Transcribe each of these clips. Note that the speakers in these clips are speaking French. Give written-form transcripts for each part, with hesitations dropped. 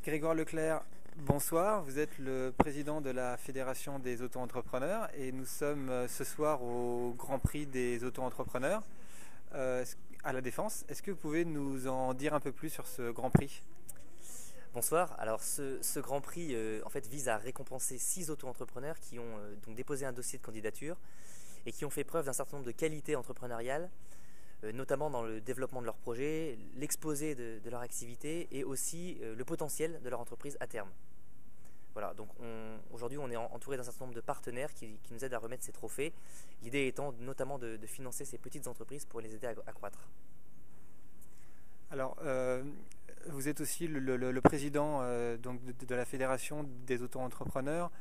Grégoire Leclerc, bonsoir. Vous êtes le président de la Fédération des auto-entrepreneurs et nous sommes ce soir au Grand Prix des auto-entrepreneurs à La Défense. Est-ce que vous pouvez nous en dire un peu plus sur ce Grand Prix? Bonsoir. Alors ce Grand Prix en fait vise à récompenser 6 auto-entrepreneurs qui ont donc déposé un dossier de candidature et qui ont fait preuve d'un certain nombre de qualités entrepreneuriales, notamment dans le développement de leur projet, l'exposé de leur activité et aussi le potentiel de leur entreprise à terme. Voilà, donc aujourd'hui on est entouré d'un certain nombre de partenaires qui nous aident à remettre ces trophées. L'idée étant notamment de financer ces petites entreprises pour les aider à croître. Alors, vous êtes aussi le président donc de la Fédération des auto-entrepreneurs.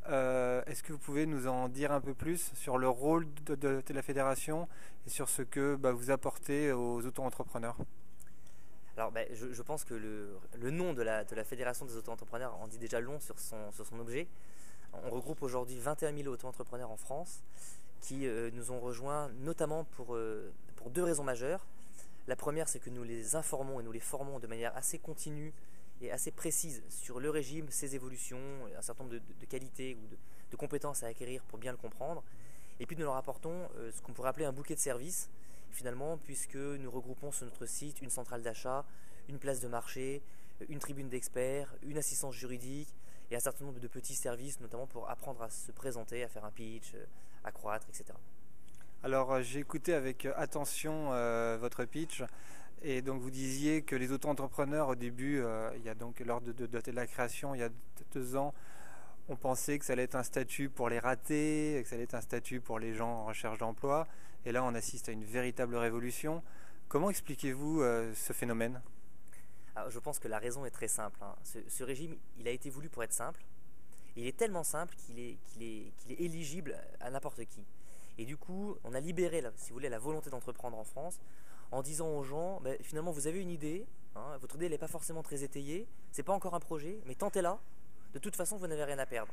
Est-ce que vous pouvez nous en dire un peu plus sur le rôle de la fédération et sur ce que vous apportez aux auto-entrepreneurs? Alors je pense que le nom de la Fédération des auto-entrepreneurs en dit déjà long sur son objet. On regroupe aujourd'hui 21 000 auto-entrepreneurs en France qui nous ont rejoints notamment pour 2 raisons majeures. La première, c'est que nous les informons et nous les formons de manière assez continue et assez précise sur le régime, ses évolutions, un certain nombre de qualités ou de compétences à acquérir pour bien le comprendre. Et puis nous leur apportons ce qu'on pourrait appeler un bouquet de services, finalement, puisque nous regroupons sur notre site une centrale d'achat, une place de marché, une tribune d'experts, une assistance juridique et un certain nombre de petits services, notamment pour apprendre à se présenter, à faire un pitch, à croître, etc. Alors, j'ai écouté avec attention votre pitch et donc vous disiez que les auto-entrepreneurs au début, il y a donc lors de la création, il y a 2 ans, on pensait que ça allait être un statut pour les ratés, que ça allait être un statut pour les gens en recherche d'emploi et là on assiste à une véritable révolution. Comment expliquez-vous ce phénomène? Alors, je pense que la raison est très simple. Ce régime, il a été voulu pour être simple. Et il est tellement simple qu'il est éligible à n'importe qui. Et du coup, on a libéré, si vous voulez, la volonté d'entreprendre en France en disant aux gens, finalement, vous avez une idée, votre idée n'est pas forcément très étayée, c'est pas encore un projet, mais tentez-la. De toute façon, vous n'avez rien à perdre.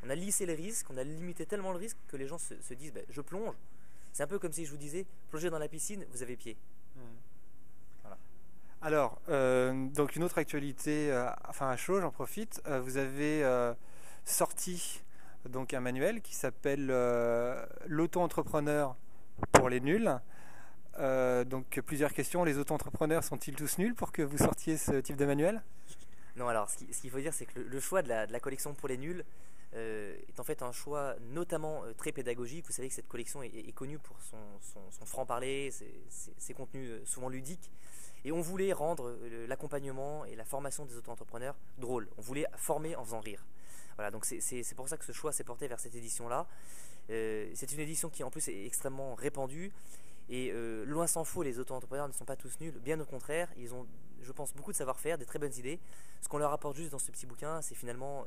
On a lissé les risques, on a limité tellement le risque que les gens se disent, je plonge. C'est un peu comme si je vous disais, plongez dans la piscine, vous avez pied. Voilà. Alors, donc une autre actualité, à chaud, j'en profite. Vous avez sorti donc un manuel qui s'appelle l'auto-entrepreneur pour les nuls. Donc plusieurs questions. Les auto-entrepreneurs sont-ils tous nuls pour que vous sortiez ce type de manuel? Non, alors ce qu'il faut dire, c'est que le choix de la collection pour les nuls est en fait un choix notamment très pédagogique. Vous savez que cette collection est connue pour son franc-parler, ses contenus souvent ludiques. Et on voulait rendre l'accompagnement et la formation des auto-entrepreneurs drôles. On voulait former en faisant rire. Voilà, donc c'est pour ça que ce choix s'est porté vers cette édition-là. C'est une édition qui en plus est extrêmement répandue. Et loin s'en faut, les auto-entrepreneurs ne sont pas tous nuls. Bien au contraire, ils ont, je pense, beaucoup de savoir-faire, des très bonnes idées. Ce qu'on leur apporte juste dans ce petit bouquin, c'est finalement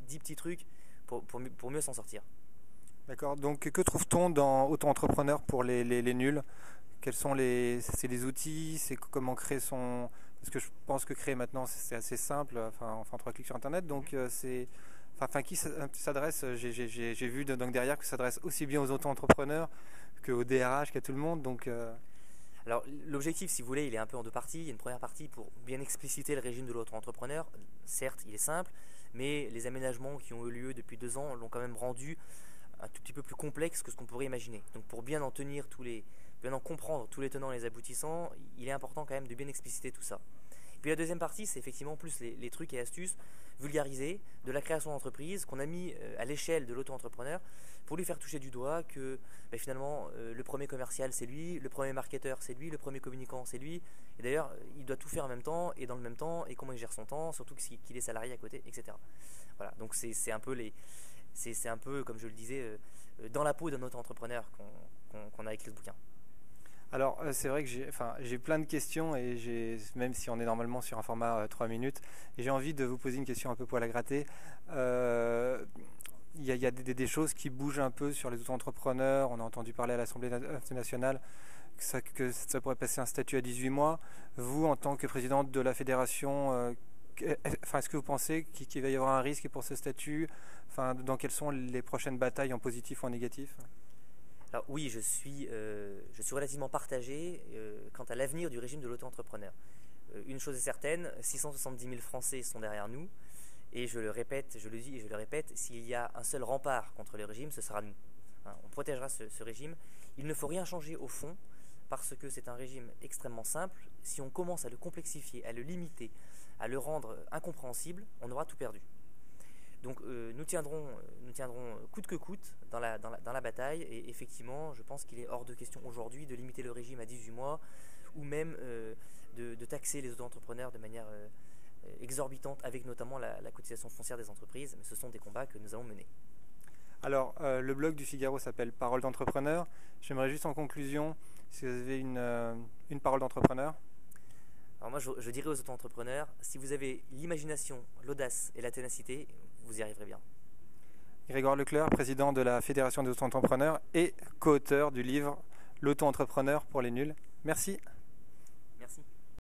10 petits trucs pour mieux s'en sortir. D'accord. Donc que trouve-t-on dans auto-entrepreneur pour les nuls? Quels sont c'est les outils? C'est comment créer son... Parce que je pense que créer maintenant c'est assez simple. Enfin 3 clics sur internet. Donc c'est... qui s'adresse? J'ai vu donc derrière que ça s'adresse aussi bien aux auto-entrepreneurs qu'aux DRH, qu'à tout le monde. Donc Alors l'objectif, si vous voulez, il est un peu en 2 parties. Il y a une première partie pour bien expliciter le régime de l'auto-entrepreneur. Certes, il est simple, mais les aménagements qui ont eu lieu depuis 2 ans l'ont quand même rendu un tout petit peu plus complexe que ce qu'on pourrait imaginer. Donc pour bien en comprendre tous les tenants et les aboutissants, il est important quand même de bien expliciter tout ça. Et puis la deuxième partie, c'est effectivement plus les trucs et astuces vulgarisés de la création d'entreprise qu'on a mis à l'échelle de l'auto-entrepreneur pour lui faire toucher du doigt que finalement le premier commercial c'est lui, le premier marketeur c'est lui, le premier communicant c'est lui. Et d'ailleurs, il doit tout faire en même temps et dans le même temps et comment il gère son temps, surtout qu'il est salarié à côté, etc. Voilà, donc c'est un peu comme je le disais, dans la peau d'un auto-entrepreneur qu'on a écrit ce bouquin. alors c'est vrai que j'ai plein de questions et même si on est normalement sur un format 3 minutes, et j'ai envie de vous poser une question un peu poil à gratter. Il y a des choses qui bougent un peu sur les auto-entrepreneurs. On a entendu parler à l'Assemblée nationale que ça pourrait passer un statut à 18 mois. Vous, en tant que présidente de la fédération, est-ce que vous pensez qu'il va y avoir un risque pour ce statut? Dans quelles sont les prochaines batailles en positif ou en négatif? Alors oui, je suis relativement partagé quant à l'avenir du régime de l'auto-entrepreneur. Une chose est certaine, 670 000 Français sont derrière nous. Et je le répète, je le dis et je le répète, s'il y a un seul rempart contre le régime, ce sera nous. On protégera ce régime. Il ne faut rien changer au fond, parce que c'est un régime extrêmement simple. Si on commence à le complexifier, à le limiter, à le rendre incompréhensible, on aura tout perdu. Donc nous tiendrons coûte que coûte dans la bataille. Et effectivement, je pense qu'il est hors de question aujourd'hui de limiter le régime à 18 mois, ou même de taxer les auto-entrepreneurs de manière exorbitante, avec notamment la cotisation foncière des entreprises. Mais ce sont des combats que nous allons mener. Alors, le blog du Figaro s'appelle Parole d'entrepreneur. J'aimerais juste en conclusion, si vous avez une parole d'entrepreneur. Alors moi, je dirais aux auto-entrepreneurs, si vous avez l'imagination, l'audace et la ténacité, vous y arriverez bien. Grégoire Leclerc, président de la Fédération des auto-entrepreneurs et co-auteur du livre L'auto-entrepreneur pour les nuls. Merci.